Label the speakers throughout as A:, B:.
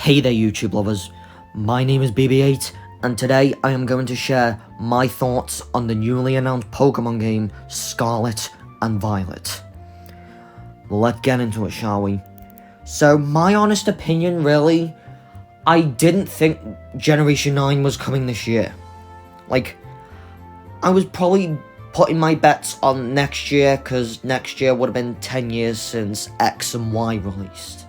A: Hey there YouTube lovers, my name is BB8 and today I am going to share my thoughts on the newly announced Pokemon game Scarlet and Violet. Let's get into it, shall we? So my honest opinion really, I didn't think Generation 9 was coming this year. Like, I was probably putting my bets on next year because next year would have been 10 years since X and Y released.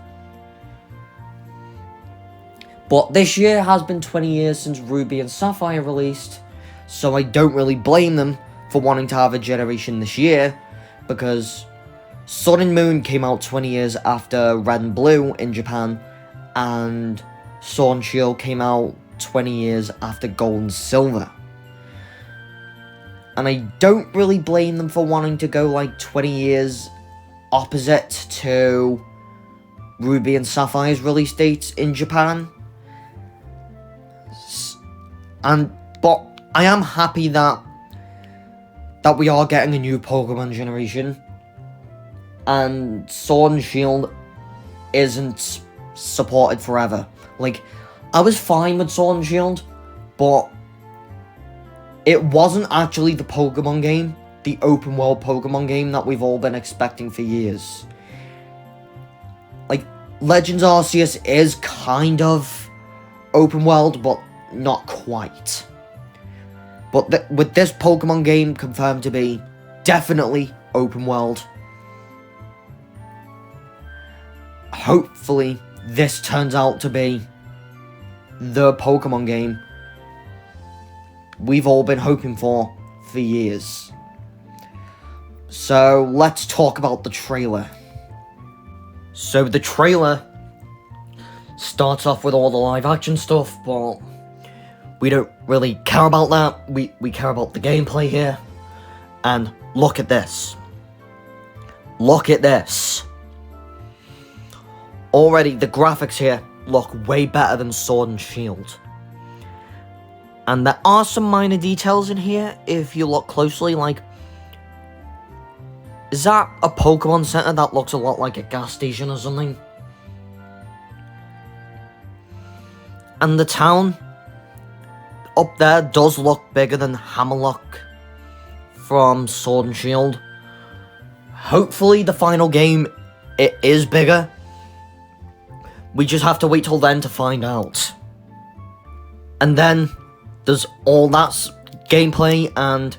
A: But this year has been 20 years since Ruby and Sapphire released, so I don't really blame them for wanting to have a generation this year, because Sun and Moon came out 20 years after Red and Blue in Japan, and Sword and Shield came out 20 years after Gold and Silver. And I don't really blame them for wanting to go like 20 years opposite to Ruby and Sapphire's release dates in Japan. But I am happy that we are getting a new Pokemon generation, and Sword and Shield isn't supported forever. Like, I was fine with Sword and Shield, but it wasn't actually the Pokemon game, the open world Pokemon game that we've all been expecting for years. Like, Legends Arceus is kind of open world, but not quite. But with this Pokemon game confirmed to be definitely open world, hopefully this turns out to be the Pokemon game we've all been hoping for years. So let's talk about the trailer. So the trailer starts off with all the live action stuff, but we don't really care about that. We care about the gameplay here. And look at this. Look at this. Already the graphics here look way better than Sword and Shield. And there are some minor details in here if you look closely, like, is that a Pokemon Center that looks a lot like a gas station or something? And the town up there does look bigger than Hammerlock from Sword and Shield. Hopefully the final game, it is bigger. We just have to wait till then to find out. And then there's all that gameplay, and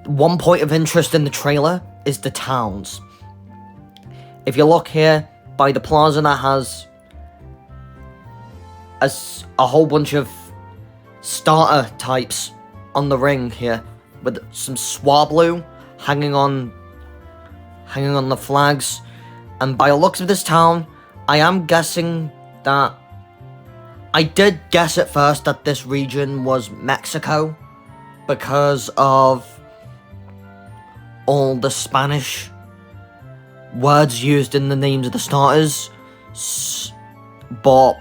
A: one point of interest in the trailer is the towns. If you look here by the plaza that has a whole bunch of starter types on the ring here, with some Swablu hanging on the flags. And by the looks of this town, I am guessing that, I did guess at first that this region was Mexico because of all the Spanish words used in the names of the starters, but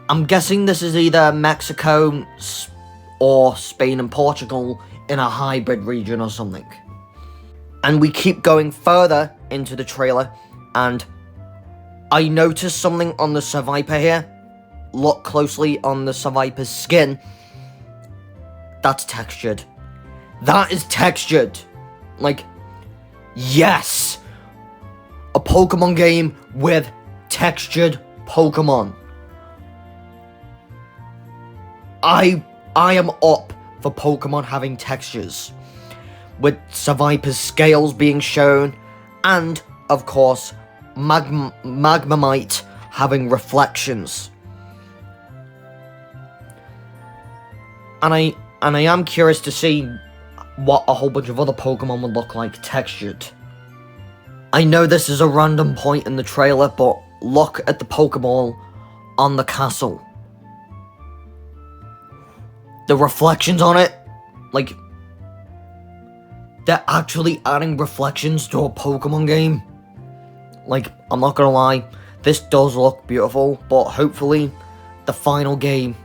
A: I'm guessing this is either Mexico or Spain and Portugal in a hybrid region or something. And we keep going further into the trailer, and I noticed something on the Seviper here. Look closely on the Seviper's skin. That's textured. That is textured. Like, yes! A Pokemon game with textured Pokemon. I am up for Pokemon having textures, with Seviper's scales being shown, and, of course, Magnemite having reflections. And I am curious to see what a whole bunch of other Pokemon would look like textured. I know this is a random point in the trailer, but look at the Pokeball on the castle. The reflections on it, like, they're actually adding reflections to a Pokemon game. Like, I'm not gonna lie, this does look beautiful, but hopefully the final game,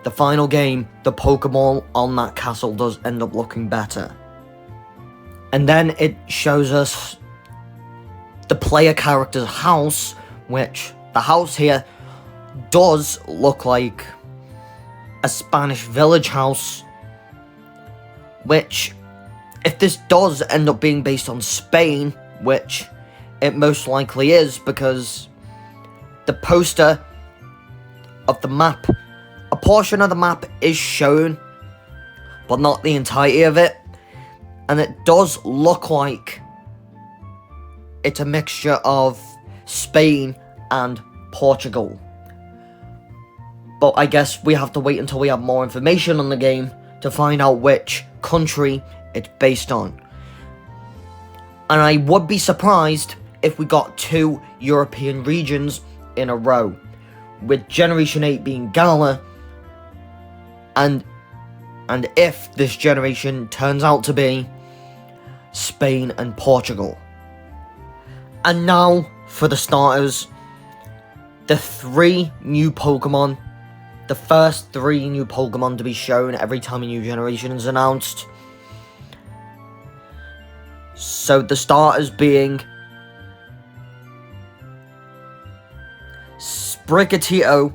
A: the Pokemon on that castle does end up looking better. And then it shows us the player character's house, which the house here does look like a Spanish village house, which, if this does end up being based on Spain, which it most likely is, because the poster of the map, a portion of the map is shown, but not the entirety of it, and it does look like it's a mixture of Spain and Portugal. But I guess we have to wait until we have more information on the game to find out which country it's based on. And I would be surprised if we got 2 European regions in a row, with Generation 8 being Gala, and if this generation turns out to be Spain and Portugal. And now, for the starters, the 3 new Pokemon, the first 3 new Pokemon to be shown every time a new generation is announced. So the starters being Sprigatito,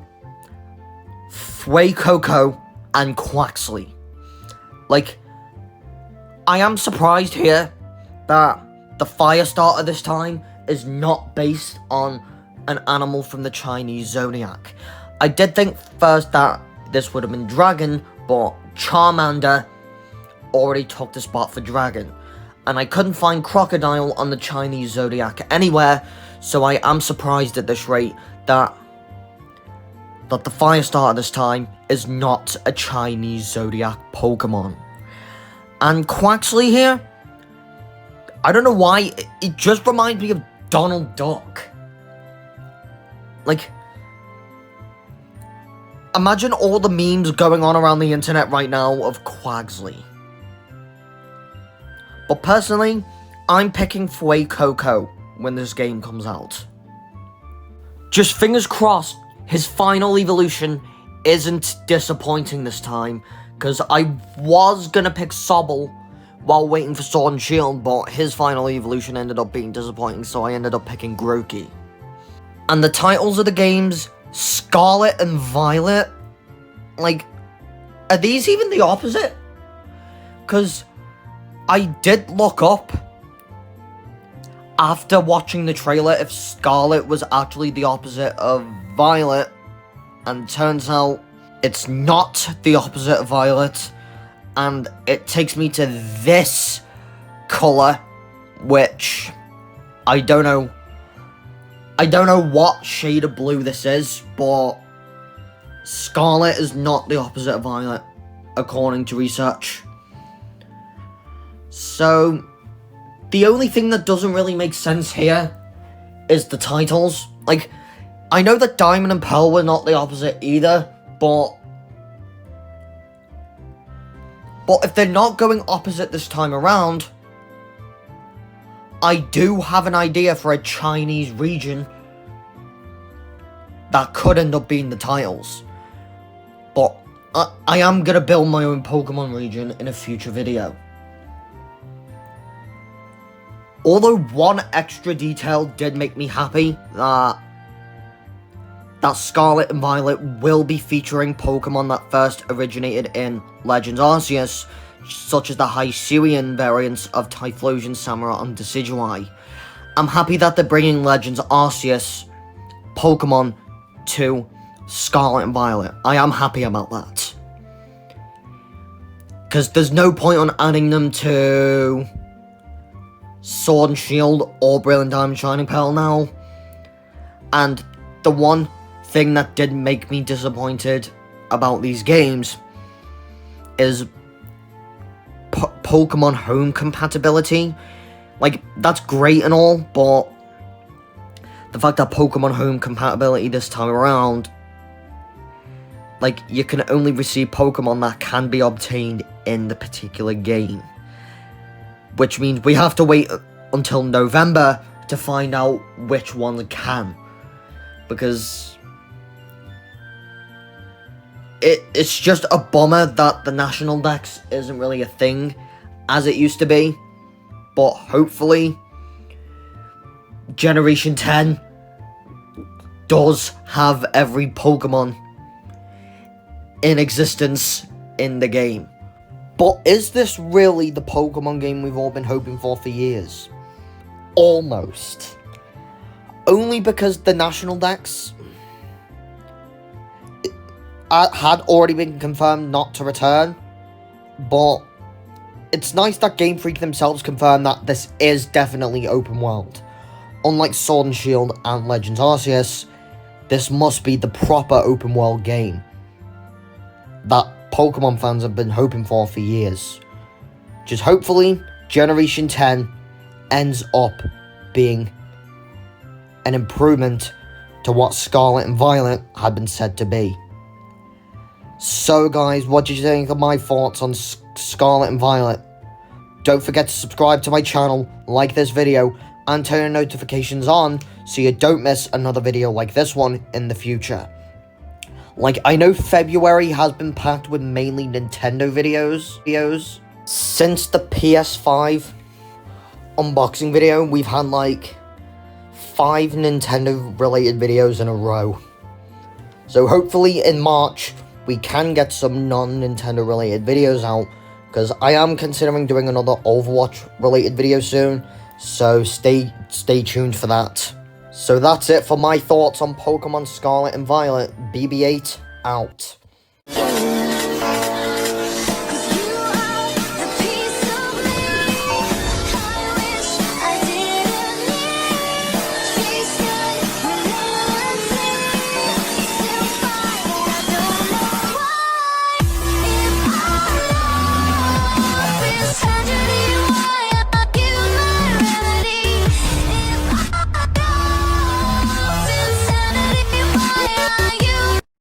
A: Fuecoco, and Quaxley. Like, I am surprised here that the fire starter this time is not based on an animal from the Chinese zodiac. I did think first that this would have been Dragon, but Charmander already took the spot for Dragon. And I couldn't find Crocodile on the Chinese zodiac anywhere, so I am surprised at this rate that the fire starter this time is not a Chinese zodiac Pokemon. And Quaxley here, I don't know why, it just reminds me of Donald Duck. Like, imagine all the memes going on around the internet right now of Quaxley. But personally, I'm picking Fuecoco when this game comes out. Just fingers crossed his final evolution isn't disappointing this time, because I was gonna pick Sobble while waiting for Sword and Shield, but his final evolution ended up being disappointing, so I ended up picking Grookey. And the titles of the games, Scarlet and Violet, like, are these even the opposite? Because I did look up after watching the trailer if Scarlet was actually the opposite of Violet, and turns out it's not the opposite of Violet, and it takes me to this colour, which I don't know what shade of blue this is, but Scarlet is not the opposite of Violet, according to research. So, the only thing that doesn't really make sense here is the titles. Like, I know that Diamond and Pearl were not the opposite either, but if they're not going opposite this time around, I do have an idea for a Chinese region that could end up being the titles. But I am going to build my own Pokemon region in a future video. Although one extra detail did make me happy, that Scarlet and Violet will be featuring Pokemon that first originated in Legends Arceus, such as the Hisuian variants of Typhlosion, Samurott, and Decidueye. I'm happy that they're bringing Legends Arceus Pokemon to Scarlet and Violet. I am happy about that. Because there's no point on adding them to Sword and Shield or Brilliant Diamond Shining Pearl now. And the one thing that did make me disappointed about these games is Pokemon Home compatibility. Like, that's great and all, but the fact that Pokemon Home compatibility this time around, like, you can only receive Pokemon that can be obtained in the particular game. Which means we have to wait until November to find out which ones can. Because it's just a bummer that the National Dex isn't really a thing as it used to be. But hopefully Generation 10 does have every Pokemon in existence in the game. But is this really the Pokemon game we've all been hoping for years? Almost. Only because the National Dex had already been confirmed not to return. But it's nice that Game Freak themselves confirmed that this is definitely open world. Unlike Sword and Shield and Legends Arceus, this must be the proper open world game that Pokemon fans have been hoping for years. Just hopefully, Generation 10 ends up being an improvement to what Scarlet and Violet had been said to be. So guys, what did you think of my thoughts on Scarlet and Violet? Don't forget to subscribe to my channel, like this video, and turn your notifications on so you don't miss another video like this one in the future. Like, I know February has been packed with mainly Nintendo videos. Since the PS5 unboxing video, we've had like 5 Nintendo related videos in a row. So hopefully in March, we can get some non-Nintendo related videos out, because I am considering doing another Overwatch related video soon, so stay tuned for that. So that's it for my thoughts on Pokemon Scarlet and Violet. BB8 out.